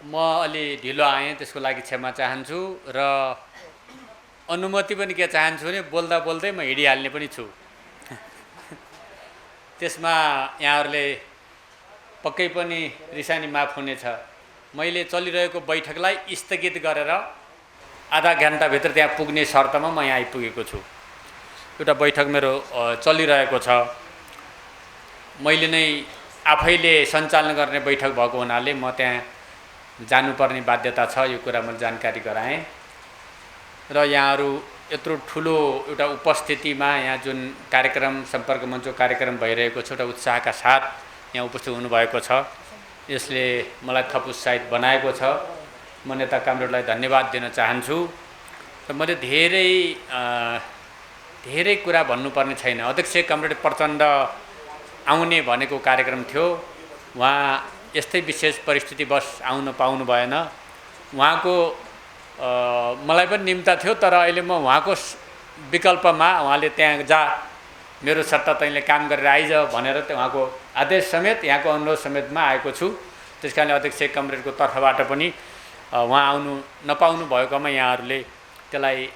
म अलि ढिलो आएँ, त्यसको लागि क्षमा चाहन्छु र अनुमति पनि के चाहन्छु भने बोल्दा बोल्दै म हिँडिहाल्ने पनि छु। त्यसमा यहाँहरूले पक्कै पनि रिसानी माफ हुनेछ। मैले चलिरहेको बैठकलाई स्थगित गरेर आधा घन्टाभित्र त्यहाँ पुग्ने शर्तमा म यहाँ आइपुगेको छु। एउटा बैठक मेरो चलिरहेको छ। मैले नै आफैले सञ्चालन गर्ने बैठक भएको हुनाले म त्यहाँ जानुपर्ने बाध्यता छ। यो कुरा मैले जानकारी गराएँ र यहाँहरू यत्रो ठुलो एउटा उपस्थितिमा यहाँ जुन कार्यक्रम सम्पर्क मञ्चको कार्यक्रम भइरहेको छ, एउटा उत्साहका साथ यहाँ उपस्थित हुनुभएको छ, यसले मलाई थप उत्साहित बनाएको छ। म नेता कामरेडलाई धन्यवाद दिन चाहन्छु। र मैले धेरै कुरा भन्नुपर्ने छैन। अध्यक्ष कामरेड प्रचण्ड आउने भनेको कार्यक्रम थियो, उहाँ यस्तै विशेष परिस्थितिवश आउन पाउनु भएन। उहाँको मलाई पनि निम्ता थियो, तर अहिले म उहाँको विकल्पमा उहाँले त्यहाँ जा, मेरो सट्टा तैँले काम गरेर आइज भनेर उहाँको आदेश समेत, यहाँको अनुरोध समेतमा आएको छु। त्यस कारणले अध्यक्ष कामरेडको तर्फबाट पनि उहाँ आउनु नपाउनु भएकोमा यहाँहरूले त्यसलाई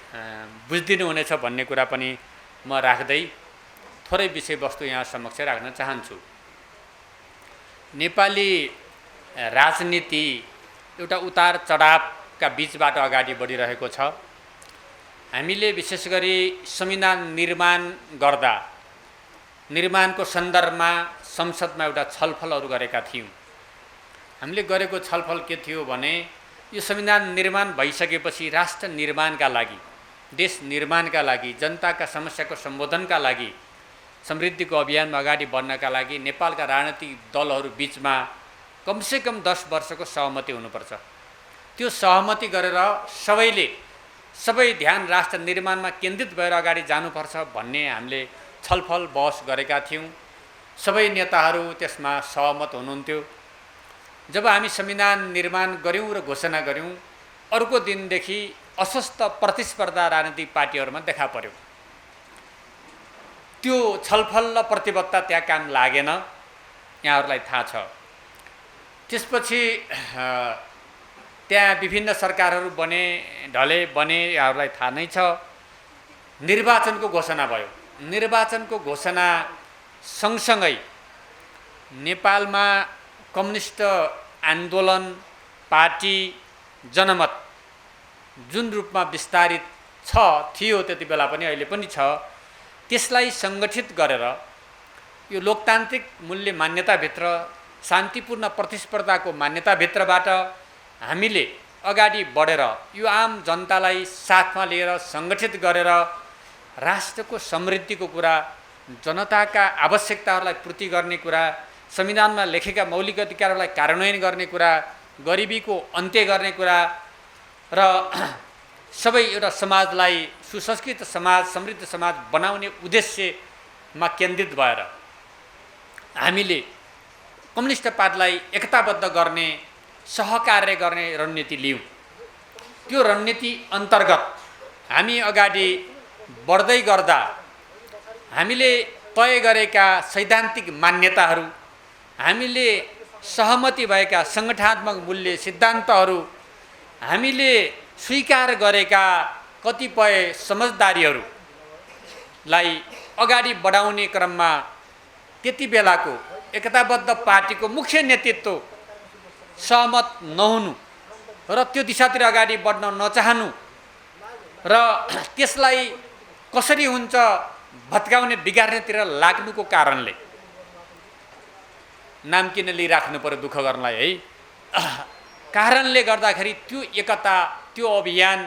बुझिदिनु हुनेछ भन्ने कुरा पनि म राख्दै थोरै विषयवस्तु यहाँ समक्ष राख्न चाहन्छु। नेपाली राजनीति एउटा उतार चढावका बिचबाट अगाडि बढिरहेको छ। हामीले विशेष गरी संविधान निर्माण गर्दा निर्माणको सन्दर्भमा संसदमा एउटा छलफलहरू गरेका थियौँ। हामीले गरेको छलफल के थियो भने यो संविधान निर्माण भइसकेपछि राष्ट्र निर्माणका लागि, देश निर्माणका लागि, जनताका समस्याको सम्बोधनका लागि, समृद्धिको अभियानमा अगाडि बढ्नका लागि नेपालका राजनीतिक दलहरू बिचमा कमसेकम 10 वर्षको सहमति हुनुपर्छ। त्यो सहमति गरेर सबै ध्यान राष्ट्र निर्माणमा केन्द्रित भएर अगाडि जानुपर्छ भन्ने हामीले छलफल बहस गरेका थियौँ। सबै नेताहरू त्यसमा सहमत हुनुहुन्थ्यो। जब हामी संविधान निर्माण गऱ्यौँ र घोषणा गऱ्यौँ, अर्को दिनदेखि अस्वस्थ प्रतिस्पर्धा राजनीतिक पार्टीहरूमा देखा पर्यो। त्यो छलफल र प्रतिबद्धता त्यहाँ काम लागेन, यहाँहरूलाई थाहा छ। त्यसपछि त्यहाँ विभिन्न सरकारहरू ढले बने, यहाँहरूलाई थाहा नै छ। निर्वाचनको घोषणा भयो। निर्वाचनको घोषणा सँगसँगै नेपालमा कम्युनिस्ट आन्दोलन, पार्टी, जनमत जुन रूपमा विस्तारित थियो त्यति बेला पनि अहिले पनि छ, त्यसलाई सङ्गठित गरेर यो लोकतान्त्रिक मूल्य मान्यताभित्र, शान्तिपूर्ण प्रतिस्पर्धाको मान्यताभित्रबाट हामीले अगाडि बढेर यो आम जनतालाई साथमा लिएर सङ्गठित गरेर राष्ट्रको समृद्धिको कुरा, जनताका आवश्यकताहरूलाई पूर्ति गर्ने कुरा, संविधानमा लेखेका मौलिक अधिकारहरूलाई कार्यान्वयन गर्ने कुरा, गरिबीको अन्त्य गर्ने कुरा र सबै एउटा समाजलाई सुसंस्कृत समाज, समृद्ध समाज बनाउने उद्देश्यमा केन्द्रित भएर हामीले कम्युनिस्ट पार्टीलाई एकताबद्ध गर्ने, सहकार्य गर्ने रणनीति लियौँ। त्यो रणनीति अन्तर्गत हामी अगाडि बढ्दै गर्दा हामीले तय गरेका सैद्धान्तिक मान्यताहरू, हामीले सहमति भएका सङ्गठनात्मक मूल्य सिद्धान्तहरू, हामीले स्वीकार गरेका कतिपय समझदारीहरूलाई अगाडि बढाउने क्रममा त्यति बेलाको एकताबद्ध पार्टीको मुख्य नेतृत्व सहमत नहुनु र त्यो दिशातिर अगाडि बढ्न नचाहनु र त्यसलाई कसरी हुन्छ भत्काउने, बिगार्नेतिर लाग्नुको कारणले, नाम किन लिइराख्नु पर्यो दुःख गर्नलाई है, कारणले गर्दाखेरि त्यो एकता, त्यो अभियान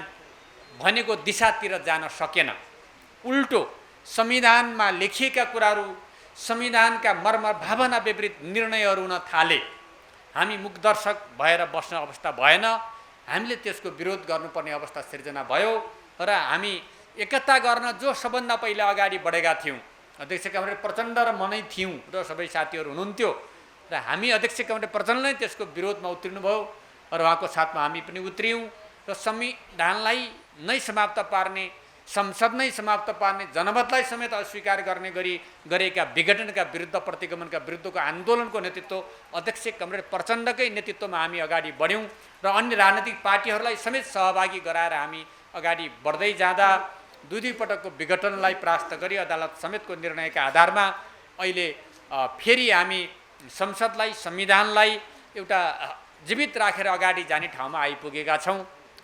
भनेको दिशातिर जान सकेन। उल्टो संविधानमा लेखिएका कुराहरू, संविधानका मर्म भावना विपरीत निर्णयहरू हुन थाले। हामी मुखदर्शक भएर बस्ने अवस्था भएन, हामीले त्यसको विरोध गर्नुपर्ने अवस्था सिर्जना भयो र हामी एकता गर्न जो सबभन्दा पहिला अगाडि बढेका थियौँ, अध्यक्ष कामरेड प्रचण्ड र म नै थियौँ र सबै साथीहरू हुनुहुन्थ्यो र हामी अध्यक्ष कामरेड प्रचण्ड नै त्यसको विरोधमा उत्रिनुभयो र उहाँको साथमा हामी पनि उत्रियौँ र संविधानलाई नै समाप्त पार्ने, संसद नै समाप्त पार्ने, जनमतलाई समेत अस्वीकार गर्ने गरी गरेका विघटनका विरुद्ध, प्रतिगमनका विरुद्धको आन्दोलनको नेतृत्व अध्यक्ष कामरेड प्रचण्डकै नेतृत्वमा हामी अगाडि बढ्यौँ र अन्य राजनीतिक पार्टीहरूलाई समेत सहभागी गराएर हामी अगाडि बढ्दै जाँदा दुई पटकको विघटनलाई परास्त गरी अदालत समेतको निर्णयका आधारमा अहिले फेरि हामी संसदलाई संविधानलाई एउटा जीवित राखेर अगाडि जाने ठाउँमा आइपुगेका छौँ।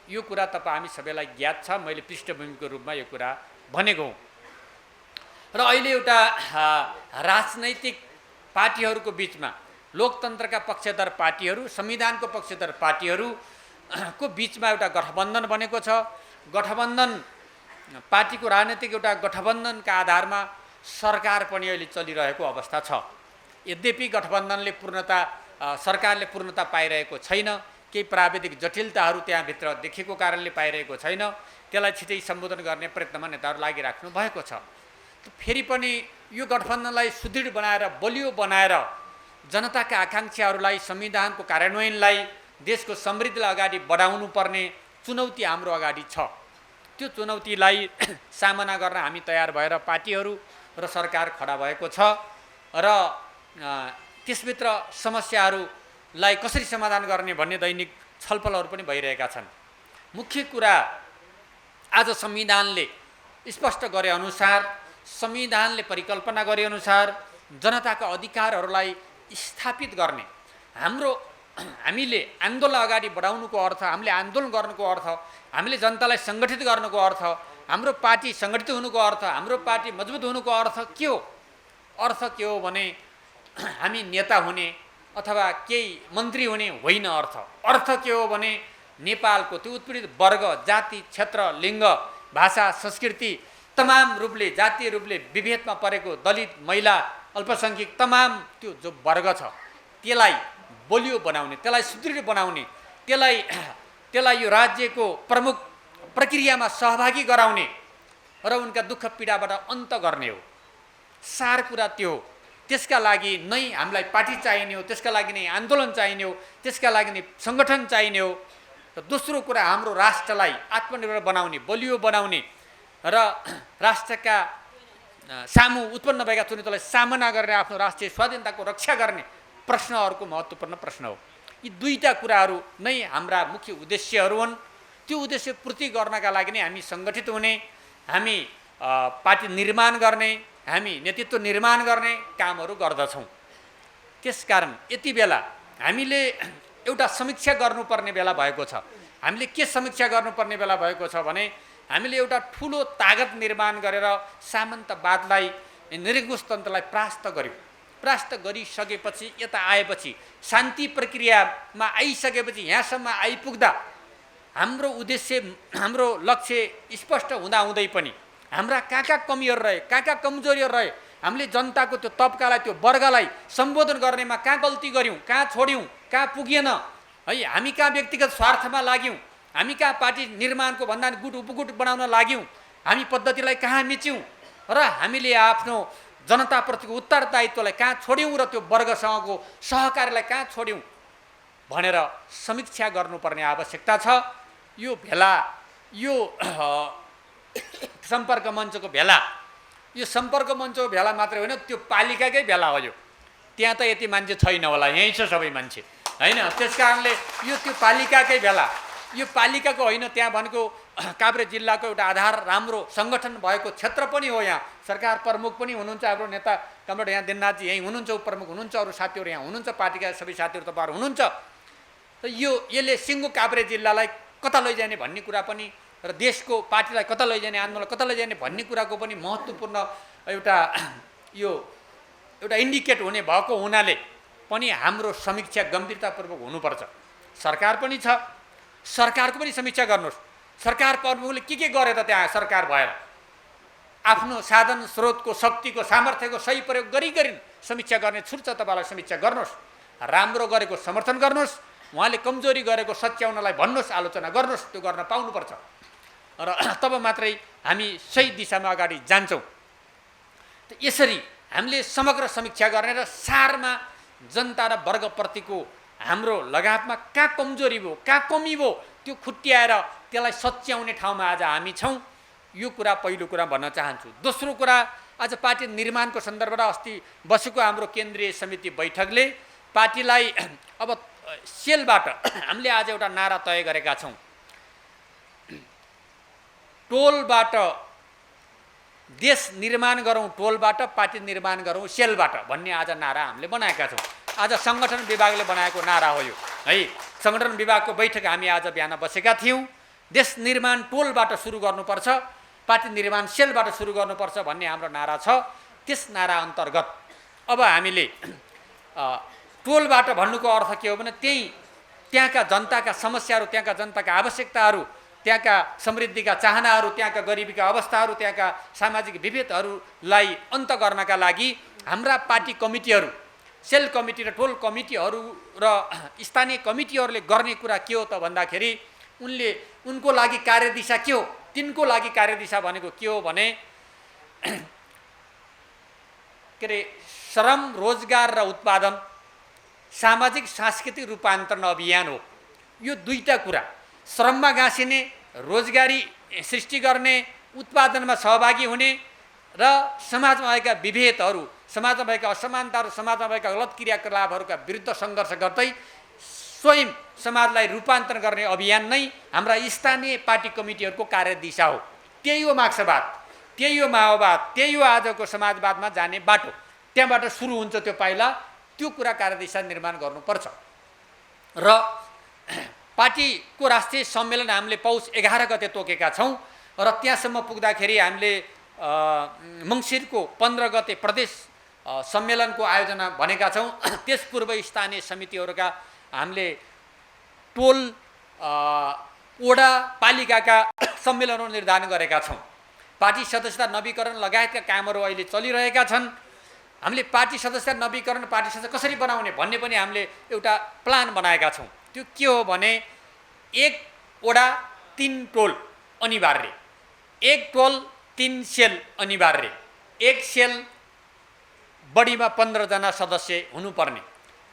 यो कुरा हामी सबैलाई ज्ञात छ। मैले पृष्ठभूमिको रूपमा यो कुरा भनेको हुँ। र अहिले एउटा राजनैतिक पार्टीहरूको बिचमा लोकतन्त्रका पक्षधर पार्टीहरू, संविधानको पक्षधर पार्टीहरूको बिचमा एउटा गठबन्धन बनेको छ। गठबन्धन पार्टीको राजनीतिक एउटा गठबन्धनका आधारमा सरकार पनि अहिले चलिरहेको अवस्था छ। यद्यपि गठबन्धनले सरकारले पूर्णता पाइरहेको छैन। केही प्राविधिक जटिलताहरू त्यहाँभित्र देखेको कारणले पाइरहेको छैन। त्यसलाई छिटै सम्बोधन गर्ने प्रयत्नमा नेताहरू लागिराख्नु भएको छ। फेरि पनि यो गठबन्धनलाई सुदृढ बनाएर बलियो बनाएर जनताका आकाङ्क्षाहरूलाई, संविधानको कार्यान्वयनलाई, देशको समृद्धिलाई अगाडि बढाउनु पर्ने चुनौती हाम्रो अगाडि छ। त्यो चुनौतीलाई सामना गर्न हामी तयार भएर पार्टीहरू र सरकार खडा भएको छ र त्यसभित्र समस्याहरूलाई कसरी समाधान गर्ने भन्ने दैनिक छलफलहरू पनि भइरहेका छन्। मुख्य कुरा आज संविधानले स्पष्ट गरे अनुसार, संविधानले परिकल्पना गरे अनुसार जनताका अधिकारहरूलाई स्थापित गर्ने हामीले आन्दोलन अगाडि बढाउनुको अर्थ, हामीले आन्दोलन गर्नुको अर्थ, हामीले जनतालाई सङ्गठित गर्नुको अर्थ, हाम्रो पार्टी सङ्गठित हुनुको अर्थ, हाम्रो पार्टी मजबुत हुनुको अर्थ के हो? अर्थ के हो भने हामी नेता हुने अथवा केही मन्त्री हुने होइन। अर्थ के हो भने नेपालको त्यो उत्पीडित वर्ग, जाति, क्षेत्र, लिङ्ग, भाषा, संस्कृति तमाम रूपले, जातीय रूपले विभेदमा परेको दलित, महिला, अल्पसङ्ख्यक तमाम त्यो जो वर्ग छ त्यसलाई बलियो बनाउने, त्यसलाई सुदृढ बनाउने, त्यसलाई यो राज्यको प्रमुख प्रक्रियामा सहभागी गराउने र उनका दुःख पीडाबाट अन्त गर्ने हो। सार कुरा त्यो हो। त्यसका लागि नै हामीलाई पार्टी चाहिने हो, त्यसका लागि नै आन्दोलन चाहिने हो, त्यसका लागि नै सङ्गठन चाहिने हो। र दोस्रो कुरा हाम्रो राष्ट्रलाई आत्मनिर्भर बनाउने, बलियो बनाउने र राष्ट्रका सामु उत्पन्न भएका चुनौतीलाई सामना गरेर आफ्नो राष्ट्रिय स्वाधीनताको रक्षा गर्ने प्रश्न अर्को महत्त्वपूर्ण प्रश्न हो। यी दुईटा कुराहरू नै हाम्रा मुख्य उद्देश्यहरू हुन्। त्यो उद्देश्य पूर्ति गर्नका लागि नै हामी सङ्गठित हुने, हामी पार्टी निर्माण गर्ने, हामी नेतृत्व निर्माण गर्ने कामहरू गर्दछौँ। त्यसकारण यति बेला हामीले एउटा समीक्षा गर्नुपर्ने बेला भएको छ। हामीले के समीक्षा गर्नुपर्ने बेला भएको छ भने हामीले एउटा ठुलो तागत निर्माण गरेर सामन्तवादलाई, निरङ्कुशतन्त्रलाई परास्त गर्यौँ। परास्त गरिसकेपछि, यता आएपछि, शान्ति प्रक्रियामा आइसकेपछि, यहाँसम्म आइपुग्दा हाम्रो उद्देश्य, हाम्रो लक्ष्य स्पष्ट हुँदाहुँदै पनि हाम्रा कहाँ कमीहरू रहे, कहाँ कमजोरीहरू रहे, हामीले जनताको त्यो तबकालाई, त्यो वर्गलाई सम्बोधन गर्नेमा कहाँ गल्ती गऱ्यौँ, कहाँ छोड्यौँ, कहाँ पुगेन है, हामी कहाँ व्यक्तिगत स्वार्थमा लाग्यौँ, हामी कहाँ पार्टी निर्माणको भन्दा गुट उपगुट बनाउन लाग्यौँ, हामी पद्धतिलाई कहाँ मिच्यौँ र हामीले आफ्नो जनताप्रतिको उत्तरदायित्वलाई कहाँ छोड्यौँ र त्यो वर्गसँगको सहकार्यलाई कहाँ छोड्यौँ भनेर समीक्षा गर्नुपर्ने आवश्यकता छ। यो भेला, यो सम्पर्क मञ्चको भेला, यो सम्पर्क मञ्चको भेला मात्रै होइन, त्यो पालिकाकै भेला हो। यो त्यहाँ त यति मान्छे छैन होला, यहीँ छ सबै मान्छे होइन। त्यस कारणले यो त्यो पालिकाकै भेला, यो पालिकाको होइन, त्यहाँ भनेको काभ्रे जिल्लाको एउटा आधार राम्रो सङ्गठन भएको क्षेत्र पनि हो। यहाँ सरकार प्रमुख पनि हुनुहुन्छ, हाम्रो नेता कमरेड यहाँ दिननाथजी यहीँ हुनुहुन्छ, प्रमुख हुनुहुन्छ, अरू साथीहरू यहाँ हुनुहुन्छ, पार्टीका सबै साथीहरू तपाईँहरू हुनुहुन्छ। र यसले सिङ्गो काभ्रे जिल्लालाई कता लैजाने भन्ने कुरा पनि र देशको पार्टीलाई कता लैजाने, आन्दोलन कता लैजाने भन्ने कुराको पनि महत्त्वपूर्ण एउटा इन्डिकेट हुने भएको हुनाले पनि हाम्रो समीक्षा गम्भीरतापूर्वक हुनुपर्छ। सरकार पनि छ, सरकारको पनि समीक्षा गर्नुहोस्। सरकार प्रमुखले के गरे त त्यहाँ सरकार भएर? आफ्नो साधन स्रोतको, शक्तिको, सामर्थ्यको सही प्रयोग गरी समीक्षा गर्ने छुट छ तपाईँलाई। समीक्षा गर्नुहोस्, राम्रो गरेको समर्थन गर्नुहोस्, उहाँले कमजोरी गरेको सच्याउनलाई भन्नुहोस्, आलोचना गर्नुहोस्। त्यो गर्न पाउनुपर्छ र तब मात्रै हामी सही दिशामा अगाडि जान्छौँ। यसरी हामीले समग्र समीक्षा गर्ने र सारमा जनता र वर्गप्रतिको हाम्रो लगावमा कहाँ कमजोरी भयो, कहाँ कमी भयो, त्यो खुट्याएर त्यसलाई सच्याउने ठाउँमा आज हामी छौँ। यो कुरा पहिलो कुरा भन्न चाहन्छु। दोस्रो कुरा, आज पार्टी निर्माणको सन्दर्भमा अस्ति बसेको हाम्रो केन्द्रीय समिति बैठकले पार्टीलाई अब सेलबाट हामीले आज एउटा नारा तय गरेका छौँ, टोलबाट देश निर्माण गरौँ, टोलबाट पार्टी निर्माण गरौँ सेलबाट भन्ने आज नारा हामीले बनाएका छौँ। आज सङ्गठन विभागले बनाएको नारा हो यो है। सङ्गठन विभागको बैठक हामी आज बिहान बसेका थियौँ। देश निर्माण टोलबाट सुरु गर्नुपर्छ, पार्टी निर्माण सेलबाट सुरु गर्नुपर्छ भन्ने हाम्रो नारा छ। त्यस नारा अन्तर्गत अब हामीले टोलबाट भन्नुको अर्थ के हो भने त्यहाँका जनताका समस्याहरू, त्यहाँका जनताका आवश्यकताहरू, त्यहाँका समृद्धिका चाहनाहरू, त्यहाँका गरिबीका अवस्थाहरू, त्यहाँका सामाजिक विभेदहरूलाई अन्त गर्नका लागि हाम्रा पार्टी कमिटीहरू, सेल कमिटी र टोल कमिटीहरू र स्थानीय कमिटीहरूले गर्ने कुरा के हो त भन्दाखेरि उनको लागि कार्यदिशा के हो, तिनको लागि कार्यदिशा भनेको के हो भने के अरे श्रम, रोजगार र उत्पादन, सामाजिक सांस्कृतिक रूपान्तरण अभियान हो। यो दुईटा कुरा, श्रममा गाँसिने, रोजगारी सृष्टि गर्ने, उत्पादनमा सहभागी हुने र समाजमा भएका विभेदहरू, समाजमा भएका असमानताहरू, समाजमा भएका गलत क्रियाकलापहरूका विरुद्ध सङ्घर्ष गर्दै स्वयं समाजलाई रूपान्तरण गर्ने अभियान नै हाम्रा स्थानीय पार्टी कमिटीहरूको कार्यदिशा हो। त्यही हो मार्क्सवाद, त्यही हो माओवाद, त्यही हो आजको समाजवादमा जाने बाटो। त्यहाँबाट सुरु हुन्छ त्यो पाइला। त्यो कुरा कार्यदिशा निर्माण गर्नुपर्छ। र पार्टीको राष्ट्रिय सम्मेलन हामीले पौष 11 गते तोकेका छौँ र त्यहाँसम्म पुग्दाखेरि हामीले मङ्सिरको 15 गते प्रदेश सम्मेलनको आयोजना भनेका छौँ। त्यस पूर्व स्थानीय समितिहरूका हामीले टोल, वडा, पालिकाका सम्मेलनहरू निर्धारण गरेका छौँ। पार्टी सदस्यता नवीकरण लगायतका कामहरू अहिले चलिरहेका छन्। हामीले पार्टी सदस्य नवीकरण, पार्टी सदस्य कसरी बनाउने भन्ने पनि हामीले एउटा प्लान बनाएका छौँ। त्यो के हो भने 1 वडा 3 टोल अनिवार्य, 1 टोल 3 सेल अनिवार्य, 1 सेल बढीमा 15 जना सदस्य हुनुपर्ने।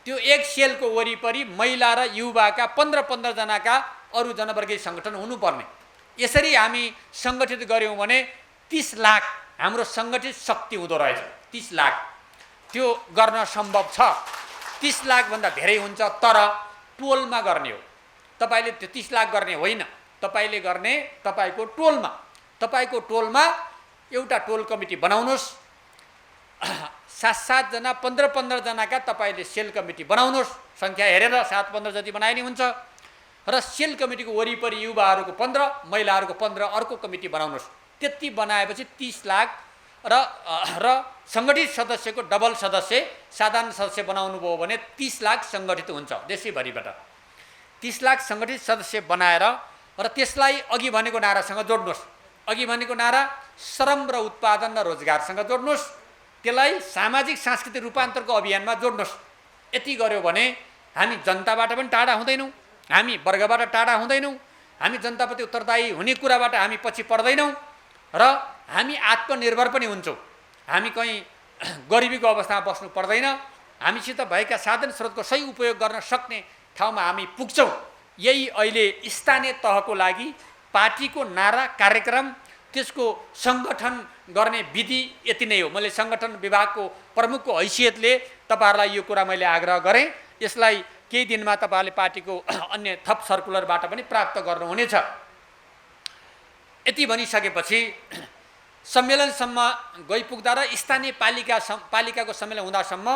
त्यो 1 सेलको वरिपरि महिला र युवाका 15-15 जनाका अरू जनवर्गीय सङ्गठन हुनुपर्ने। यसरी हामी सङ्गठित गऱ्यौँ भने 30 लाख हाम्रो सङ्गठित शक्ति हुँदो रहेछ। 30 लाख त्यो गर्न सम्भव छ। 30 लाखभन्दा धेरै हुन्छ, तर टोलमा गर्ने हो। तपाईँले त्यो 30 लाख गर्ने होइन, तपाईँले गर्ने तपाईँको टोलमा। तपाईँको टोलमा एउटा टोल कमिटी बनाउनुहोस्, 7-7 जना, 15-15 जनाका तपाईँले सेल कमिटी बनाउनुहोस्। सङ्ख्या हेरेर 7-15 जति बनाए नि हुन्छ। र सेल कमिटीको वरिपरि युवाहरूको 15, महिलाहरूको 15 अर्को कमिटी बनाउनुहोस्। त्यति बनाएपछि 30 लाख र सङ्गठित सदस्यको डबल सदस्य, साधारण सदस्य बनाउनु भयो भने 30 लाख सङ्गठित हुन्छ देशैभरिबाट। 30 लाख सङ्गठित सदस्य बनाएर र त्यसलाई अघि भनेको नारासँग जोड्नुहोस्। अघि भनेको नारा श्रम र उत्पादन र रोजगारसँग जोड्नुहोस्। त्यसलाई सामाजिक सांस्कृतिक रूपान्तरणको अभियानमा जोड्नुहोस्। यति गर्यो भने हामी जनताबाट पनि टाढा हुँदैनौँ, हामी वर्गबाट टाढा हुँदैनौँ, हामी जनताप्रति उत्तरदायी हुने कुराबाट हामी पछि पर्दैनौँ र हामी आत्मनिर्भर पनि हुन्छौँ। हामी कहीँ गरिबीको अवस्थामा बस्नु पर्दैन। हामीसित भएका साधन स्रोतको सही उपयोग गर्न सक्ने ठाउँमा हामी पुग्छौँ। यही अहिले स्थानीय तहको लागि पार्टीको नारा, कार्यक्रम, त्यसको सङ्गठन गर्ने विधि यति नै हो। मैले सङ्गठन विभागको प्रमुखको हैसियतले तपाईँहरूलाई यो कुरा मैले आग्रह गरेँ। यसलाई केही दिनमा तपाईँहरूले पार्टीको अन्य थप सर्कुलरबाट पनि प्राप्त गर्नुहुनेछ। यति भनिसकेपछि सम्मेलनसम्म गइपुग्दा र स्थानीय पालिकाको सम्मेलन हुँदासम्म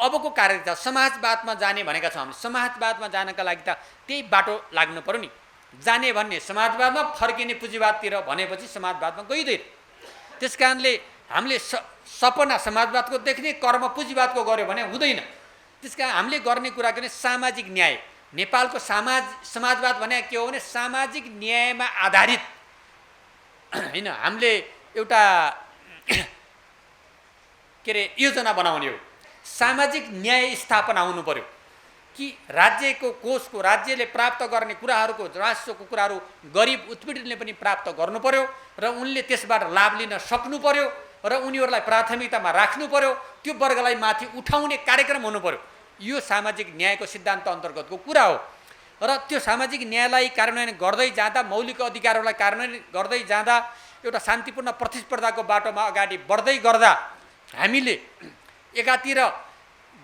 अबको कार्यदिशा समाजवादमा जाने भनेका छौँ। हामी समाजवादमा जानका लागि त त्यही बाटो लाग्नु पर्यो नि। जाने भन्ने समाजवादमा, फर्किने पुँजीवादतिर भनेपछि समाजवादमा गइँदैन। त्यस कारणले हामीले सपना समाजवादको देख्ने, कर्म पुँजीवादको गऱ्यो भने हुँदैन। त्यस कारण हामीले गर्ने कुरा के भने सामाजिक न्याय। नेपालको समाजवाद भने के हो भने सामाजिक न्यायमा आधारित होइन, हामीले एउटा के अरे योजना बनाउने हो। सामाजिक न्याय स्थापना हुनु पर्यो कि राज्यको कोषको, राज्यले प्राप्त गर्ने कुराहरूको, राजस्वको कुराहरू गरिब उत्पीडितले पनि प्राप्त गर्नु पर्यो र उनले त्यसबाट लाभ लिन सक्नु पर्यो र उनीहरूलाई प्राथमिकतामा राख्नु पर्यो। त्यो वर्गलाई माथि उठाउने कार्यक्रम हुनु पर्यो। यो सामाजिक न्यायको सिद्धान्त अन्तर्गतको कुरा हो। र त्यो सामाजिक न्यायलाई कार्यान्वयन गर्दै जाँदा, मौलिक अधिकारहरूलाई कार्यान्वयन गर्दै जाँदा, एउटा शान्तिपूर्ण प्रतिस्पर्धाको बाटोमा अगाडि बढ्दै गर्दा हामीले एकातिर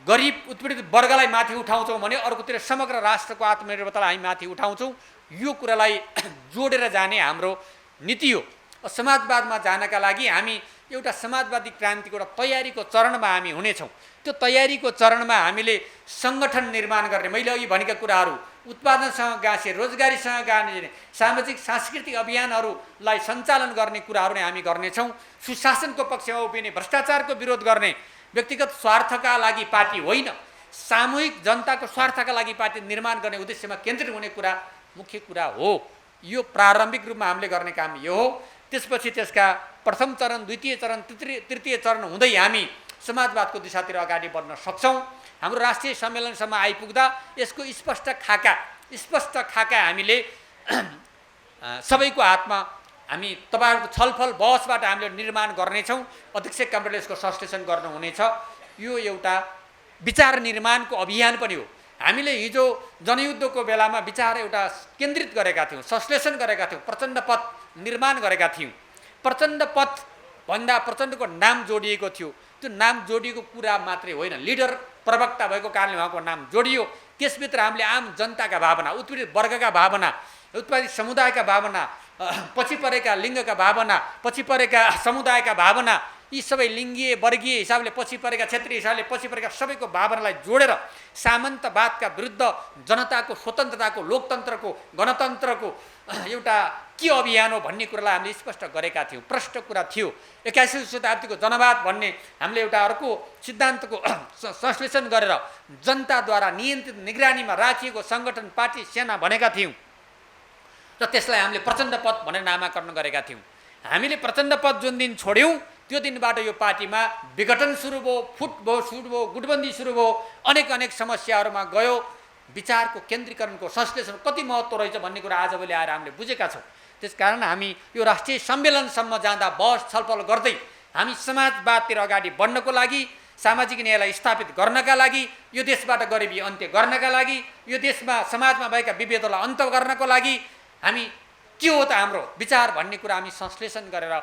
गरिब उत्पीडित वर्गलाई माथि उठाउँछौँ भने अर्कोतिर समग्र राष्ट्रको आत्मनिर्भरतालाई हामी माथि उठाउँछौँ। यो कुरालाई जोडेर जाने हाम्रो नीति हो। समाजवादमा जानका लागि हामी एउटा समाजवादी क्रान्तिको एउटा तयारीको चरणमा हामी हुनेछौँ। त्यो तयारीको चरणमा हामीले सङ्गठन निर्माण गर्ने, मैले अघि भनेका कुराहरू, उत्पादनसँग गाँसे, रोजगारीसँग गाँसे, सामाजिक सांस्कृतिक अभियानहरूलाई सञ्चालन गर्ने कुराहरू नै हामी गर्नेछौँ। सुशासनको पक्षमा उभिने, भ्रष्टाचारको विरोध गर्ने, व्यक्तिगत स्वार्थका लागि पार्टी होइन, सामूहिक जनताको स्वार्थका लागि पार्टी निर्माण गर्ने उद्देश्यमा केन्द्रित हुने कुरा मुख्य कुरा हो। यो प्रारम्भिक रूपमा हामीले गर्ने काम यो हो। त्यसपछि त्यसका प्रथम चरण, द्वितीय चरण, तृतीय चरण हुँदै हामी समाजवादको दिशातिर अगाडि बढ्न सक्छौँ। हाम्रो राष्ट्रिय सम्मेलनसम्म आइपुग्दा यसको स्पष्ट खाका हामीले सबैको हातमा हामी तपाईँहरूको छलफल बहसबाट हामीले निर्माण गर्नेछौँ। अध्यक्ष कमरेडले यसको संश्लेषण गर्नुहुनेछ। यो एउटा विचार निर्माणको अभियान पनि हो। हामीले हिजो जनयुद्धको बेलामा विचार एउटा केन्द्रित गरेका थियौँ, संश्लेषण गरेका थियौँ, प्रचण्ड पथ निर्माण गरेका थियौँ। प्रचण्ड पथ भन्दा प्रचण्डको नाम जोडिएको थियो। त्यो नाम जोडिएको कुरा मात्रै होइन, लिडर प्रवक्ता भएको कारणले उहाँको नाम जोडियो। त्यसभित्र हामीले आम जनताका भावना, उत्पीडित वर्गका भावना, उत्पादित समुदायका भावना, पछि परेका लिङ्गका भावना, पछि परेका समुदायका भावना, यी सबै लिङ्गीय वर्गीय हिसाबले पछि परेका, क्षेत्रीय हिसाबले पछि परेका सबैको भावनालाई जोडेर सामन्तवादका विरुद्ध जनताको स्वतन्त्रताको, लोकतन्त्रको, गणतन्त्रको एउटा के अभियान हो भन्ने कुरालाई हामीले स्पष्ट गरेका थियौँ। प्रष्ट कुरा थियो। 21औं शताब्दीको जनवाद भन्ने हामीले एउटा अर्को सिद्धान्तको संश्लेषण गरेर जनताद्वारा नियन्त्रित निगरानीमा राखिएको सङ्गठन, पार्टी, सेना भनेका थियौँ र त्यसलाई हामीले प्रचण्ड पथ भनेर नामाकरण गरेका थियौँ। हामीले प्रचण्ड पथ जुन दिन छोड्यौँ त्यो दिनबाट यो पार्टीमा विघटन सुरु भयो, फुट भयो, गुटबन्दी सुरु भयो, अनेक समस्याहरूमा गयो। विचारको केन्द्रीकरणको संश्लेषण कति महत्त्व रहेछ भन्ने कुरा आजभोलि आएर हामीले बुझेका छौँ। त्यसकारण हामी यो राष्ट्रिय सम्मेलनसम्म जाँदा बहस छलफल गर्दै हामी समाजवादतिर अगाडि बढ्नको लागि, सामाजिक न्यायलाई स्थापित गर्नका लागि, यो देशबाट गरिबी अन्त्य गर्नका लागि, यो देशमा समाजमा भएका विभेदलाई अन्त गर्नको लागि हामी के हो त हाम्रो विचार भन्ने कुरा हामी संश्लेषण गरेर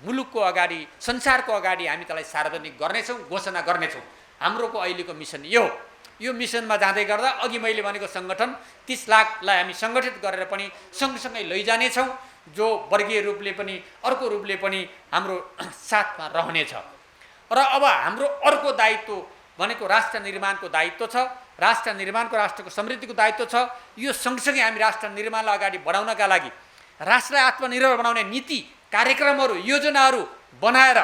मुलुकको अगाडि, संसारको अगाडि हामी त्यसलाई सार्वजनिक गर्नेछौँ, घोषणा गर्नेछौँ। हाम्रोको अहिलेको मिसन यो हो। यो मिसनमा जाँदै गर्दा अघि मैले भनेको सङ्गठन 30 लाखलाई हामी सङ्गठित गरेर पनि सँगसँगै लैजानेछौँ, जो वर्गीय रूपले पनि अर्को रूपले पनि हाम्रो साथमा रहनेछ। र अब हाम्रो अर्को दायित्व भनेको राष्ट्र निर्माणको दायित्व छ। राष्ट्र निर्माणको, राष्ट्रको समृद्धिको दायित्व छ। यो सँगसँगै हामी राष्ट्र निर्माणलाई अगाडि बढाउनका लागि राष्ट्रलाई आत्मनिर्भर बनाउने नीति, कार्यक्रमहरू, योजनाहरू बनाएर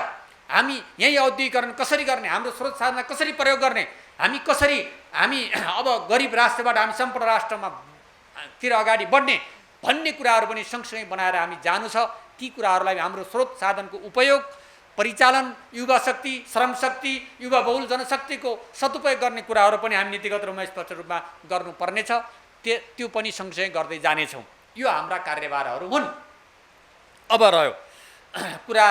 हामी यही औद्योगिकरण कसरी गर्ने, हाम्रो स्रोत साधन कसरी प्रयोग गर्ने, हामी अब गरिब राष्ट्रबाट हामी सम्पूर्ण राष्ट्रमा तिर अगाडि बढ्ने भन्ने कुराहरू पनि सँगसँगै बनाएर हामी जानु छ। ती कुराहरूलाई हाम्रो स्रोत साधनको उपयोग, परिचालन, युवा शक्ति, श्रम शक्ति, युवा बहुल जनशक्तिको सदुपयोग गर्ने कुराहरू पनि हामी नीतिगत रूपमा स्पष्ट रूपमा गर्नुपर्नेछ। त्यो पनि सँगसँगै गर्दै जानेछौँ। यो हाम्रा कार्यभारहरू हुन्। अब रह्यो कुरा,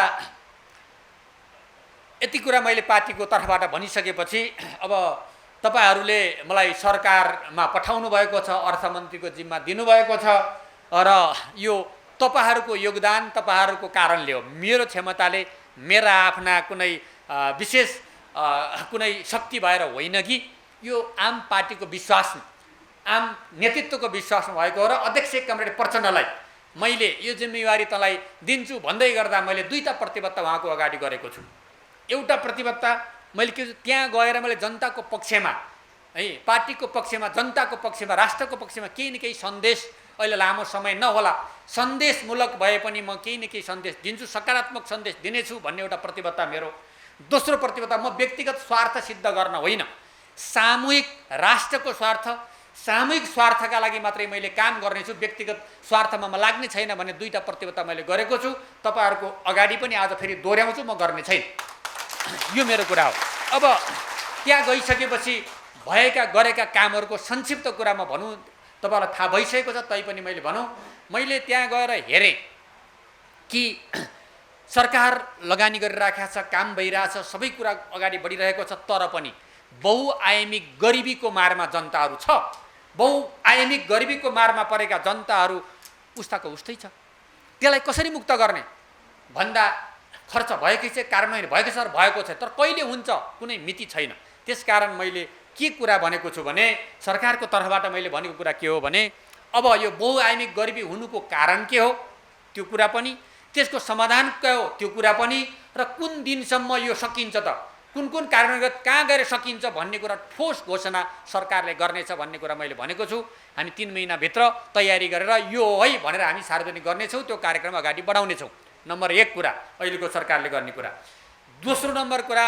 यति कुरा मैले पार्टीको तर्फबाट भनिसकेपछि अब तपाईँहरूले मलाई सरकारमा पठाउनु भएको छ, अर्थमन्त्रीको जिम्मा दिनुभएको छ र यो तपाईँहरूको योगदान, तपाईँहरूको कारणले हो। मेरो क्षमताले, मेरा आफ्ना कुनै विशेष कुनै शक्ति भएर होइन कि यो आम पार्टीको विश्वास, आम नेतृत्वको विश्वासमा भएको हो। र अध्यक्ष कमरेड प्रचण्डलाई मैले यो जिम्मेवारी तँलाई दिन्छु भन्दै गर्दा मैले दुईटा प्रतिबद्धता उहाँको अगाडि गरेको छु। एउटा प्रतिबद्धता मैले के, त्यहाँ गएर मैले जनताको पक्षमा है, पार्टीको पक्षमा, जनताको पक्षमा, राष्ट्रको पक्षमा केही न केही सन्देश, अहिले लामो समय नहोला, सन्देशमूलक भए पनि म केही न केही सन्देश दिन्छु, सकारात्मक सन्देश दिनेछु भन्ने एउटा प्रतिबद्धता मेरो। दोस्रो प्रतिबद्धता, म व्यक्तिगत स्वार्थ सिद्ध गर्न होइन, सामूहिक राष्ट्रको स्वार्थ, सामूहिक स्वार्थका लागि मात्रै मैले काम गर्नेछु, व्यक्तिगत स्वार्थमा म लाग्ने छैन भन्ने दुईटा प्रतिबद्धता मैले गरेको छु। तपाईँहरूको अगाडि पनि आज फेरि दोहोऱ्याउँछु, म गर्ने छैन। यो मेरो कुरा हो। अब त्यहाँ गइसकेपछि भएका गरेका कामहरूको संक्षिप्त कुरा म भनौँ, तपाईँलाई थाहा भइसकेको छ, तैपनि मैले भनौँ, मैले त्यहाँ गएर हेरेँ कि सरकार लगानी गरिराखेको छ, काम भइरहेछ, सबै कुरा अगाडि बढिरहेको छ, तर पनि बहुआयामिक गरिबीको मारमा जनताहरू छ। बहुआयामिक गरिबीको मारमा परेका जनताहरू उस्ताको उस्तै छ। त्यसलाई कसरी मुक्त गर्ने भन्दा खर्च भएकै छ, कार्यान्वयन भएको छ, भएको छ, तर कहिले हुन्छ कुनै मिति छैन। त्यसकारण मैले के कुरा भनेको छु भने सरकारको तर्फबाट मैले भनेको कुरा के हो भने अब यो बहुआयामिक गरिबी हुनुको कारण के हो त्यो कुरा पनि, त्यसको समाधान के हो त्यो कुरा पनि, र कुन दिनसम्म यो सकिन्छ त, कुन कुन कारणगत कहाँ गएर सकिन्छ भन्ने कुरा ठोस घोषणा सरकारले गर्नेछ भन्ने कुरा मैले भनेको छु। हामी 3 महिनाभित्र तयारी गरेर यो है भनेर हामी सार्वजनिक गर्नेछौँ, त्यो कार्यक्रम अगाडि बढाउनेछौँ। नम्बर 1 कुरा अहिलेको सरकारले गर्ने कुरा। दोस्रो नम्बर कुरा,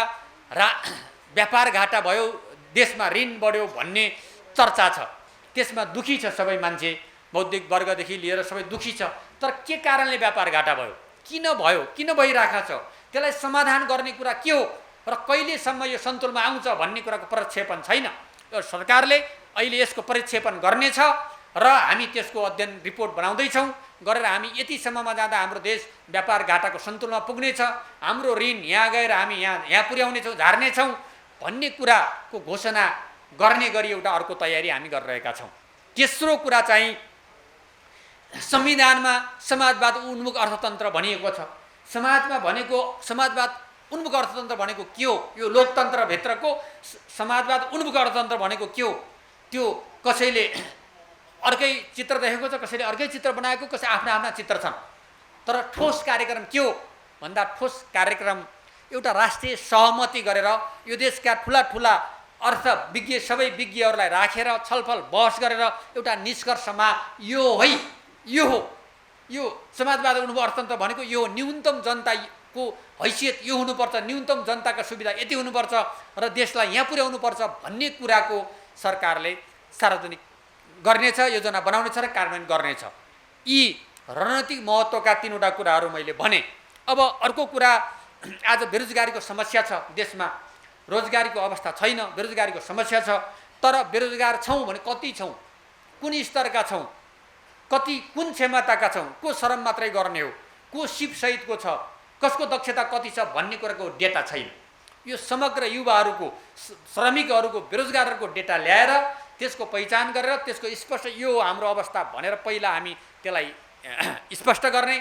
व्यापार घाटा भयो, देशमा ऋण बढ्यो भन्ने चर्चा छ, त्यसमा दुखी छ सबै मान्छे, बौद्धिक वर्गदेखि लिएर सबै दुखी छ। तर के कारणले व्यापार घाटा भयो, किन भइरहेको छ, त्यसलाई समाधान गर्ने कुरा के हो र कहिलेसम्म यो सन्तुलनमा आउँछ भन्ने कुराको प्रक्षेपण छैन। यो सरकारले अहिले यसको प्रक्षेपण गर्नेछ र हामी त्यसको अध्ययन रिपोर्ट बनाउँदैछौँ, गरेर हामी यतिसम्ममा जाँदा हाम्रो देश व्यापार घाटाको सन्तुलनमा पुग्नेछ, हाम्रो ऋण यहाँ गएर हामी यहाँ पुर्याउनेछौँ, झार्नेछौँ भन्ने कुराको घोषणा गर्ने गरी एउटा अर्को तयारी हामी गरिरहेका छौँ। तेस्रो कुरा चाहिँ संविधानमा समाजवाद उन्मुख अर्थतन्त्र भनिएको छ। समाजवाद उन्मुख अर्थतन्त्र भनेको के हो, यो लोकतन्त्रभित्रको समाजवाद उन्मुख अर्थतन्त्र भनेको के हो, त्यो कसैले अर्कै चित्र देखेको छ, कसैले अर्कै चित्र बनाएको, कसै आफ्ना चित्र छन्। तर ठोस कार्यक्रम के हो भन्दा ठोस कार्यक्रम एउटा राष्ट्रिय सहमति गरेर यो देशका ठुला अर्थविज्ञ सबै विज्ञहरूलाई राखेर छलफल बहस गरेर एउटा निष्कर्षमा यो समाजवाद उन्मुख अर्थतन्त्र भनेको यो न्यूनतम जनताको हैसियत यो हुनुपर्छ, न्यूनतम जनताका सुविधा यति हुनुपर्छ र देशलाई यहाँ पुर्याउनुपर्छ भन्ने कुराको सरकारले सार्वजनिक गर्नेछ, योजना बनाउनेछ र कार्यान्वयन गर्नेछ। यी रणनीतिक महत्त्वका 3वटा कुराहरू मैले भने। अब अर्को कुरा, आज बेरोजगारीको समस्या छ देशमा, रोजगारीको अवस्था छैन, बेरोजगारीको समस्या छ। तर बेरोजगार छौँ भने कति छौँ, कुन स्तरका छौँ, कुन क्षमताका छौँ, को श्रम मात्रै गर्ने हो, को सिप सहितको छ, कसको दक्षता कति छ भन्ने कुराको डेटा छैन। यो समग्र युवाहरूको, श्रमिकहरूको, बेरोजगारहरूको डेटा ल्याएर त्यसको पहिचान गरेर त्यसको स्पष्ट यो हाम्रो अवस्था भनेर पहिला हामी त्यसलाई स्पष्ट गर्ने।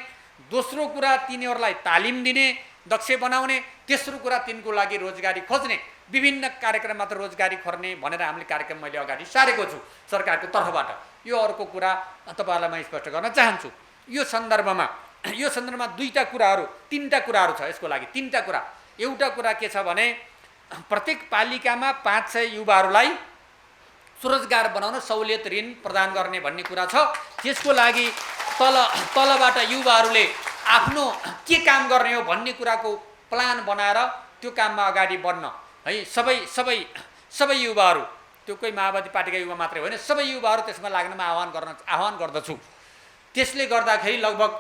दोस्रो कुरा तिनीहरूलाई तालिम दिने, दक्ष बनाउने। तेस्रो कुरा तिनको लागि रोजगारी खोज्ने, विभिन्न कार्यक्रममा त रोजगारी खोज्ने भनेर हामीले कार्यक्रम मैले अगाडि सारेको छु सरकारको तर्फबाट। यो अर्को कुरा तपाईँहरूलाई म स्पष्ट गर्न चाहन्छु। यो सन्दर्भमा 3टा कुराहरू छ यसको लागि। 3टा कुरा। एउटा कुरा के छ भने प्रत्येक पालिकामा 500 युवाहरूलाई स्वरोजगार बनाउन सहुलियत ऋण प्रदान गर्ने भन्ने कुरा छ। त्यसको लागि तलबाट युवाहरूले आफ्नो के काम गर्ने हो भन्ने कुराको प्लान बनाएर त्यो काममा अगाडि बढ्न है सबै युवाहरू, त्यो कोही माओवादी पार्टीका युवा मात्रै होइन, सबै युवाहरू त्यसमा लाग्नमा आह्वान गर्दछु। त्यसले गर्दाखेरि लगभग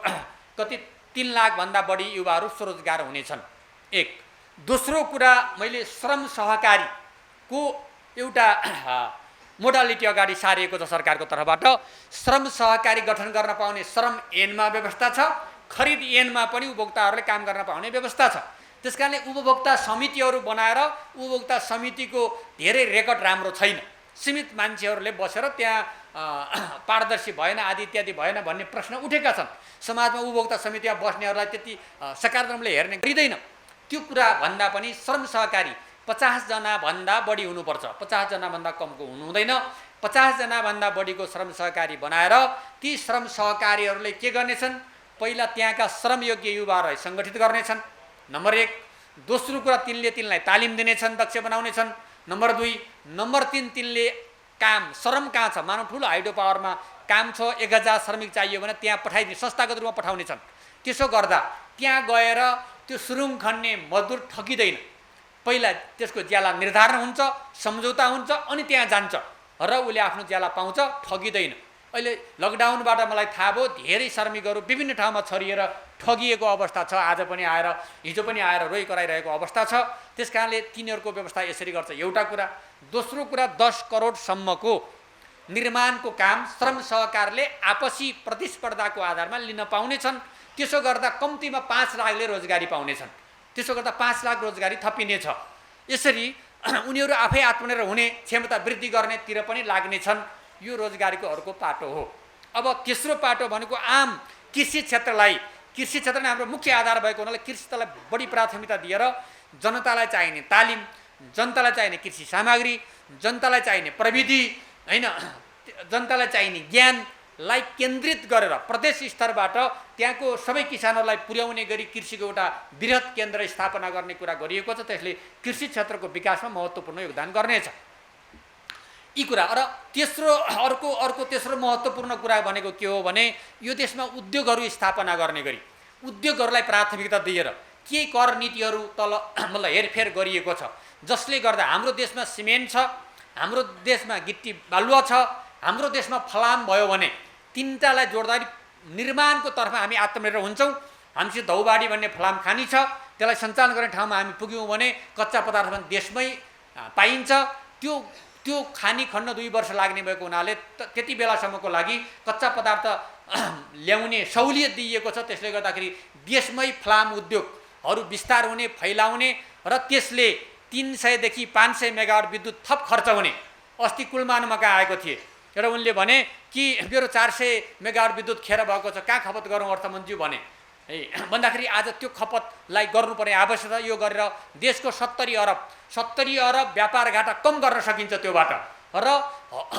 कति 3 लाखभन्दा बढी युवाहरू स्वरोजगार हुनेछन्। एक। दोस्रो कुरा, मैले श्रम सहकारीको एउटा मोडालिटी अगाडि सारिएको छ सरकारको तर्फबाट। श्रम सहकारी गठन गर्न पाउने श्रम ऐनमा व्यवस्था छ, खरिद ऐनमा पनि उपभोक्ताहरूले काम गर्न पाउने व्यवस्था छ। त्यसकारणले उपभोक्ता समितिहरू बनाएर उपभोक्ता समितिको धेरै रेकर्ड राम्रो छैन, सीमित मान्छेहरूले बसेर त्यहाँ पारदर्शी भएन आदि इत्यादि भएन भन्ने प्रश्न उठेका छन्। समाजमा उपभोक्ता समितिमा बस्नेहरूलाई त्यति सकारात्मकले हेर्ने गरिँदैन। त्यो कुरा भन्दा पनि श्रम सहकारी 50 जनाभन्दा बढी हुनुपर्छ, 50 जनाभन्दा कमको हुनु हुँदैन। 50 जनाभन्दा बढीको श्रम सहकारी बनाएर ती श्रम सहकारीहरूले के गर्नेछन्, पहिला त्यहाँका श्रमयोग्य युवाहरूलाई सङ्गठित गर्नेछन्, नम्बर 1। दोस्रो कुरा, तिनलाई तालिम दिनेछन्, दक्ष बनाउनेछन्, नम्बर 2। नम्बर 3, तिनले श्रम कहाँ छ, मानव ठुलो हाइड्रो पावरमा काम छ, 1000 श्रमिक चाहियो भने त्यहाँ पठाइदिने, संस्थागत रूपमा पठाउनेछन्। त्यसो गर्दा त्यहाँ गएर त्यो सुरुङ खन्ने मजदुर ठगिँदैन। पहिला त्यसको ज्याला निर्धारण हुन्छ, सम्झौता हुन्छ, अनि त्यहाँ जान्छ र उसले आफ्नो ज्याला पाउँछ, ठगिँदैन। अहिले लकडाउनबाट मलाई थाहा भयो धेरै श्रमिकहरू विभिन्न ठाउँमा छरिएर ठगिएको अवस्था छ, आज पनि आएर हिजो पनि आएर रोइ कराइरहेको अवस्था छ। त्यसकारणले तिनीहरूको व्यवस्था यसरी गर्छ, एउटा कुरा। दोस्रो कुरा, 10 करोडसम्मको निर्माणको काम श्रम सहकारले आपसी प्रतिस्पर्धाको आधारमा लिन पाउनेछन्। त्यसो गर्दा कम्तीमा 5 लाखले रोजगारी पाउनेछन्। त्यसो गर्दा 5 लाख रोजगारी थपिनेछ। यसरी उनीहरू आफै आत्मनिर्भर हुने, क्षमता वृद्धि गर्नेतिर पनि लाग्नेछन्। यो रोजगारीको अर्को पाटो हो। अब तेस्रो पाटो भनेको आम कृषि क्षेत्रलाई हाम्रो मुख्य आधार भएको हुनाले कृषिलाई बढी प्राथमिकता दिएर जनतालाई चाहिने तालिम, जनतालाई चाहिने कृषि सामग्री, जनतालाई चाहिने प्रविधि, होइन, जनतालाई चाहिने ज्ञानलाई केन्द्रित गरेर प्रदेश स्तरबाट त्यहाँको सबै किसानहरूलाई पुर्याउने गरी कृषिको एउटा बृहत केन्द्र स्थापना गर्ने कुरा गरिएको छ। त्यसले कृषि क्षेत्रको विकासमा महत्त्वपूर्ण योगदान गर्नेछ। यी कुरा र अर्को तेस्रो महत्त्वपूर्ण कुरा भनेको के हो भने यो देशमा उद्योगहरू स्थापना गर्ने गरी उद्योगहरूलाई प्राथमिकता दिएर के कर नीतिहरू तल मतलब हेरफेर गरिएको छ, जसले गर्दा हाम्रो देशमा सिमेन्ट छ, हाम्रो देशमा गिट्टी बालुवा छ, हाम्रो देशमा फलाम भयो भने तिनटालाई जोड्दाखेरि निर्माणको तर्फ हामी आत्मनिर्भर हुन्छौँ। हामीसित धौबाडी भन्ने फलाम खानी छ, त्यसलाई सञ्चालन गर्ने ठाउँमा हामी पुग्यौँ भने कच्चा पदार्थ पनि देशमै पाइन्छ। त्यो खानी खन्न 2 वर्ष लाग्ने भएको हुनाले त्यति बेलासम्मको लागि कच्चा पदार्थ ल्याउने सहुलियत दिइएको छ। त्यसले गर्दाखेरि देशमै फलाम उद्योगहरू विस्तार हुने, फैलाउने र त्यसले 300 देखि 500 मेगावाट विद्युत थप खर्च हुने। अस्ति कुलमानमा कहाँ आएको थिए र उनले भने कि मेरो 400 मेगावाट विद्युत खेर भएको छ, कहाँ खपत गरौँ अर्थमन्त्री भने है भन्दाखेरि आज त्यो खपतलाई गर्नुपर्ने आवश्यकता, यो गरेर देशको 70 अरब व्यापार घाटा कम गर्न सकिन्छ त्योबाट र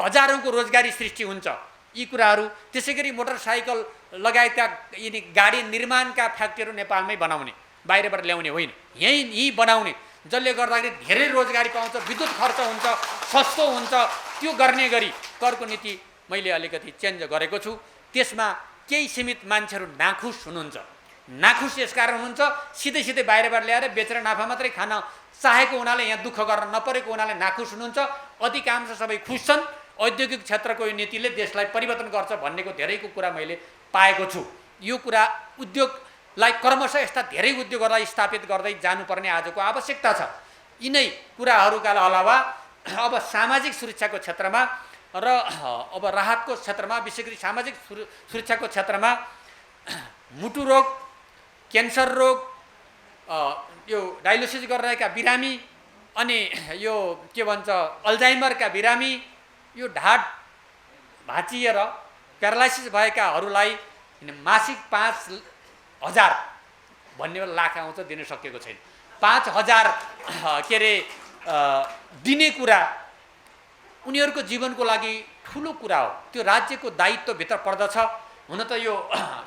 हजारौँको रोजगारी सृष्टि हुन्छ। यी कुराहरू त्यसै गरी मोटरसाइकल लगायतका यिनी गाडी निर्माणका फ्याक्ट्रीहरू नेपालमै बनाउने, बाहिरबाट ल्याउने होइन, यहीँ बनाउने, जसले गर्दाखेरि धेरै रोजगारी पाउँछ, विद्युत खर्च हुन्छ, सस्तो हुन्छ। त्यो गर्ने गरी करको नीति मैले अलिकति चेन्ज गरेको छु। त्यसमा केही सीमित मान्छेहरू नाखुस हुनुहुन्छ। नाखुस यसकारण हुनुहुन्छ सिधै बाहिरबाट ल्याएर बेचेर नाफा मात्रै खान चाहेको हुनाले, यहाँ दुःख गर्न नपरेको हुनाले नाखुस हुनुहुन्छ। अधिकांश सबै खुस छन्। औद्योगिक क्षेत्रको यो नीतिले देशलाई परिवर्तन गर्छ भन्नेको धेरैको कुरा मैले पाएको छु। यो कुरा उद्योगलाई क्रमशः यस्ता धेरै उद्योगहरूलाई स्थापित गर्दै जानुपर्ने आजको आवश्यकता छ। यिनै कुराहरूका अलावा अब सामाजिक सुरक्षाको क्षेत्रमा र अब राहतको क्षेत्रमा, विशेष गरी सामाजिक सुरक्षाको क्षेत्रमा मुटु रोग, क्यान्सर रोग, यो डायलिसिस गरिरहेका बिरामी, अनि यो के भन्छ अल्जाइमरका बिरामी, यो ढाड भाँचिएर प्यारालाइसिस भएकाहरूलाई मासिक 5,000 भन्ने लाख आउँछ, दिन सकेको छैन। 5,000 के अरे दिने कुरा उनीहरूको जीवनको लागि ठुलो कुरा हो। त्यो राज्यको दायित्वभित्र पर्दछ। हुन त यो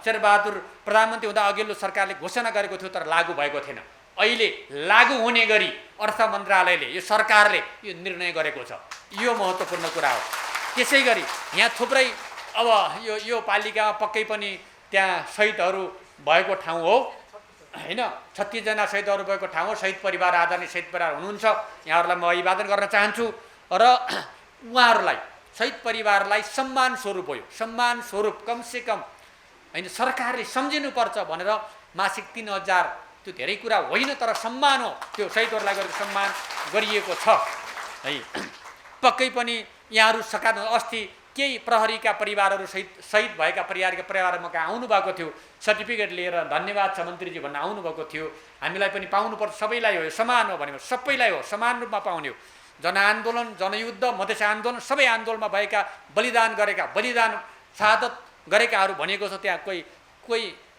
शेरबहादुर प्रधानमन्त्री हुँदा अघिल्लो सरकारले घोषणा गरेको थियो, तर लागू भएको थिएन। अहिले लागू हुने गरी अर्थ मन्त्रालयले, यो सरकारले यो निर्णय गरेको छ। यो महत्त्वपूर्ण कुरा हो। त्यसै गरी यहाँ थुप्रै अब यो पालिकामा पक्कै पनि त्यहाँ शहीदहरू भएको ठाउँ हो, होइन, 36 जना शहीदहरू भएको ठाउँ हो। शहीद परिवार, आदरणीय शहीद परिवार हुनुहुन्छ, यहाँहरूलाई म अभिवादन गर्न चाहन्छु र उहाँहरूलाई, शहीद परिवारलाई सम्मान स्वरूप हो, यो सम्मान स्वरूप कमसेकम होइन सरकारले सम्झिनुपर्छ भनेर मासिक 3,000, त्यो धेरै कुरा होइन तर सम्मान हो। त्यो शहीदहरूलाई गरेको सम्मान गरिएको छ है। पक्कै पनि यहाँहरू अस्ति केही प्रहरीका परिवारहरू शहीद भएका परिवारमा कहाँ आउनुभएको थियो, सर्टिफिकेट लिएर धन्यवाद छ मन्त्रीजी भन्न आउनुभएको थियो। हामीलाई पनि पाउनुपर्छ, सबैलाई हो, समान हो भनेको सबैलाई हो, समान रूपमा पाउने हो। जनआन्दोलन, जनयुद्ध, मधेस आन्दोलन, सबै आन्दोलनमा भएका बलिदान शहादत गरेकाहरू भनेको छ। त्यहाँ कोही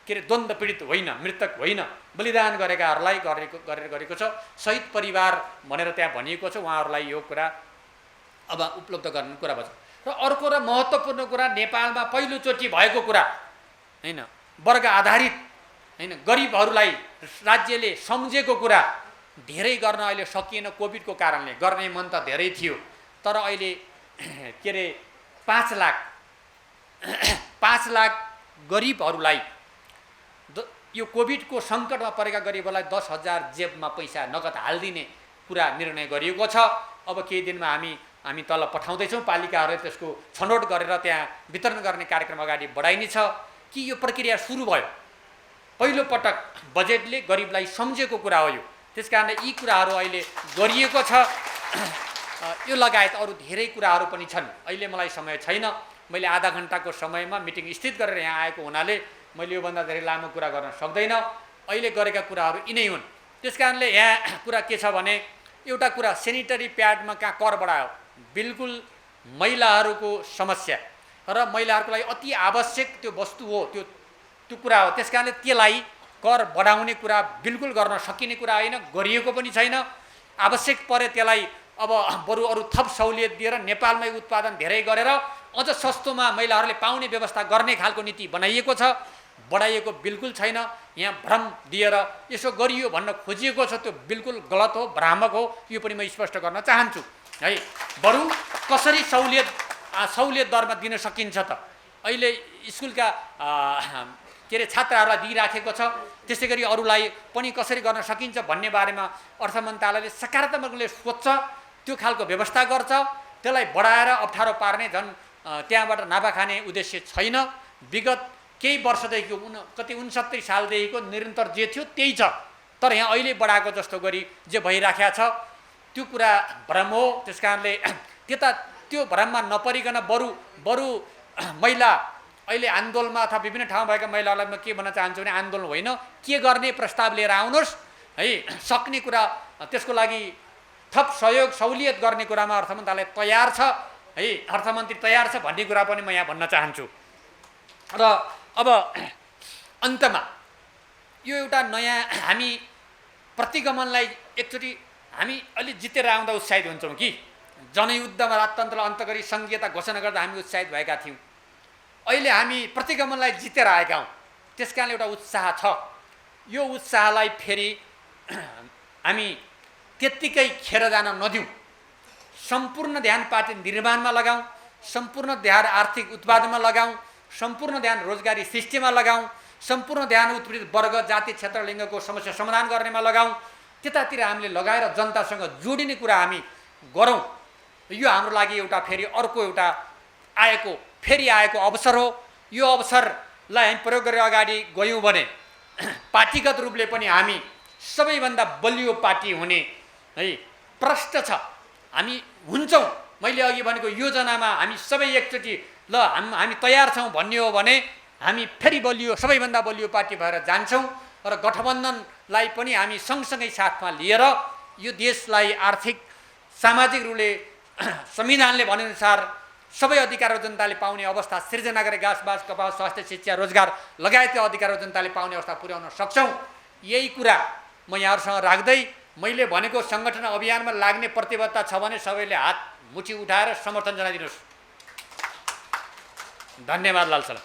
के अरे द्वन्द्व पीडित होइन, मृतक होइन, बलिदान गरेकाहरूलाई गरेको छ। शहीद परिवार भनेर त्यहाँ भनिएको छ। उहाँहरूलाई यो कुरा अब उपलब्ध गर्ने कुरा भन्छ। र अर्को र महत्त्वपूर्ण कुरा नेपालमा पहिलोचोटि भएको कुरा होइन, वर्ग आधारित होइन, गरिबहरूलाई राज्यले सम्झेको कुरा धेरै गर्न अहिले सकिएन कोभिडको कारणले। गर्ने मन त धेरै थियो, तर अहिले के अरे 5 लाख गरिबहरूलाई, यो कोभिडको सङ्कटमा परेका गरिबहरूलाई 10,000 जेबमा पैसा नगद हालिदिने कुरा निर्णय गरिएको छ। अब केही दिनमा हामी तल पठाउँदैछौँ। पालिकाहरूले त्यसको छनौट गरेर त्यहाँ वितरण गर्ने कार्यक्रम अगाडि बढाइनेछ कि यो प्रक्रिया सुरु भयो। पहिलोपटक बजेटले गरिबलाई सम्झेको कुरा हो यो। त्यस कारणले यी कुराहरू अहिले गरिएको छ। यो लगायत अरू धेरै कुराहरू पनि छन्। अहिले मलाई समय छैन, मैले आधा घन्टाको समयमा मिटिङ स्थित गरेर यहाँ आएको हुनाले मैले योभन्दा धेरै लामो कुरा गर्न सक्दैन। अहिले गरेका कुराहरू यिनै हुन्। त्यस कारणले यहाँ कुरा के छ भने, एउटा कुरा सेनिटरी प्याडमा कहाँ कर बढायो, बिल्कुल महिलाहरूको समस्या र महिलाहरूको लागि अति आवश्यक त्यो वस्तु हो, त्यो कुरा हो। त्यस कारणले त्यसलाई कर बढाउने कुरा बिल्कुल गर्न सकिने कुरा होइन, गरिएको पनि छैन। आवश्यक परे त्यसलाई अब बरु अरू थप सहुलियत दिएर नेपालमै उत्पादन धेरै गरेर अझ सस्तोमा महिलाहरूले पाउने व्यवस्था गर्ने खालको नीति बनाइएको छ, बढाइएको बिल्कुल छैन। यहाँ भ्रम दिएर यसो गरियो भन्न खोजिएको छ, त्यो बिल्कुल गलत हो, भ्रामक हो। यो पनि म स्पष्ट गर्न चाहन्छु है। बरु कसरी सहुलियत दरमा दिन सकिन्छ त, अहिले स्कुलका के अरे छात्रहरूलाई दिइराखेको छ, त्यसै गरी अरूलाई पनि कसरी गर्न सकिन्छ भन्ने बारेमा अर्थ मन्त्रालयले सकारात्मकले सोच्छ, त्यो खालको व्यवस्था गर्छ। त्यसलाई बढाएर अप्ठ्यारो पार्ने झन् त्यहाँबाट नाफा खाने उद्देश्य छैन। विगत केही वर्षदेखिको कति 69 सालदेखिको निरन्तर जे थियो त्यही छ, तर यहाँ अहिले बढाएको जस्तो गरी जे भइराखेको छ त्यो कुरा भ्रम हो। त्यस कारणले त्यो भ्रममा नपरिकन बरु महिला अहिले आन्दोलनमा अथवा विभिन्न ठाउँमा भएका महिलाहरूलाई म के भन्न चाहन्छु भने आन्दोलन होइन, के गर्ने प्रस्ताव लिएर आउनुहोस् है। सक्ने कुरा त्यसको लागि थप सहयोग सहुलियत गर्ने कुरामा अर्थ मन्त्रालय तयार छ है, अर्थमन्त्री तयार छ भन्ने कुरा पनि म यहाँ भन्न चाहन्छु। र अब अन्तमा यो एउटा नयाँ हामी प्रतिगमनलाई एकचोटि हामी अलि जितेर आउँदा उत्साहित हुन्छौँ कि जनयुद्धमा राजतन्त्रलाई अन्त गरी सङ्घीयता घोषणा गर्दा हामी उत्साहित भएका थियौँ। अहिले हामी प्रतिगमनलाई जितेर आएका हौँ, त्यस कारणले एउटा उत्साह छ। यो उत्साहलाई फेरि हामी त्यत्तिकै खेर जान नदिउँ। सम्पूर्ण ध्यान पार्टी निर्माणमा लगाऊँ, सम्पूर्ण ध्यान आर्थिक उत्पादनमा लगाऊँ, सम्पूर्ण ध्यान रोजगारी सृष्टिमा लगाऊँ, सम्पूर्ण ध्यान उत्पीडित वर्ग जाति क्षेत्र लिङ्गको समस्या समाधान गर्नेमा लगाऊँ। त्यतातिर हामीले लगाएर जनतासँग जोडिने कुरा हामी गरौँ। यो हाम्रो लागि एउटा फेरि अर्को एउटा फेरि आएको अवसर हो। यो अवसरलाई हामी प्रयोग गरेर अगाडि गयौँ भने पार्टीगत रूपले पनि हामी सबैभन्दा बलियो पार्टी हुने है प्रश्न छ। हामी हुन्छौँ। मैले अघि भनेको योजनामा हामी सबै एकचोटि हामी तयार छौँ भन्ने हो भने हामी फेरि सबैभन्दा बलियो पार्टी भएर जान्छौँ र गठबन्धनलाई पनि हामी सँगसँगै साथमा लिएर यो देशलाई आर्थिक सामाजिक रूपले संविधानले भनेअनुसार सबै अधिकारहरू जनताले पाउने अवस्था सिर्जना गरे घाँसबास कपास स्वास्थ्य शिक्षा रोजगार लगायतका अधिकारहरू जनताले पाउने अवस्था पुर्याउन सक्छौँ। यही कुरा म यहाँहरूसँग राख्दै मैले भनेको सङ्गठन अभियानमा लाग्ने प्रतिबद्धता छ भने सबैले हात मुठी उठाएर समर्थन जनाइदिनुहोस्। धन्यवाद लाल सर।